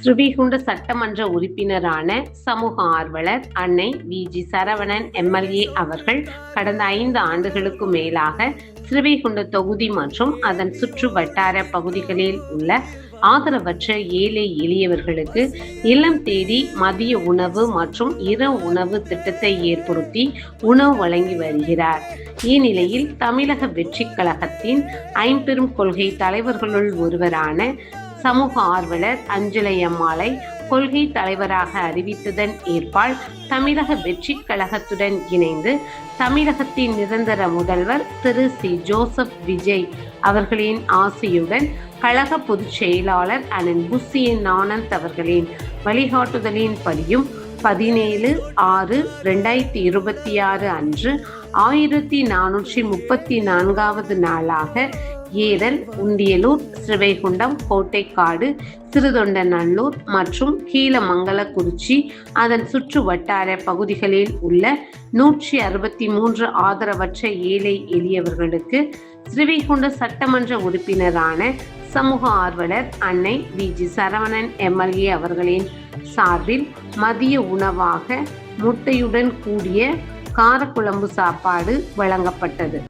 ஸ்ரீவைகுண்ட சட்டமன்ற உறுப்பினரான சமூக ஆர்வலர் அன்னை வி.ஜி. சரவணன் எம்.எல்.ஏ. அவர்கள் கடந்த 5 ஆண்டுகளுக்கு மேலாக ஸ்ரீவைகுண்ட தொகுதி மற்றும் அதன் சுற்று வட்டார பகுதிகளில் உள்ள ஆதரவற்ற ஏழை எளியவர்களுக்கு இல்லம் தேடி மதிய உணவு மற்றும் இரவு உணவு திட்டத்தை ஏற்படுத்தி உணவு வழங்கி வருகிறார். இந்நிலையில் தமிழக வெற்றி கழகத்தின் ஐம்பெரும் கொள்கை தலைவர்களுள் ஒருவரான சமூக ஆர்வலர் அஞ்சலை அம்மாளை கொள்கை தலைவராக அறிவித்ததன் ஏற்பால் தமிழக வெற்றி கழகத்துடன் இணைந்து தமிழகத்தின் நிரந்தர முதல்வர் திரு சி. ஜோசப் விஜய் அவர்களின் ஆசையுடன் கழக பொதுச் செயலாளர் அண்ணன் புசியன் ஆனந்த் அவர்களின் வழிகாட்டுதலின் படியும் 17/6/2026 அன்று 1434வது நாளாக ஏரல், உண்டியலூர், ஸ்ரீவைகுண்டம், கோட்டைக்காடு, சிறுதொண்டநல்லூர் மற்றும் கீழமங்கலக்குறிச்சி அதன் சுற்று வட்டார பகுதிகளில் உள்ள 163 ஆதரவற்ற ஏழை எளியவர்களுக்கு ஸ்ரீவைகுண்ட சட்டமன்ற உறுப்பினரான சமூக ஆர்வலர் அன்னை வி.ஜி. சரவணன் எம்.எல்.ஏ. அவர்களின் சார்பில் மதிய உணவாக முட்டையுடன் கூடிய காரக்குழம்பு சாப்பாடு வழங்கப்பட்டது.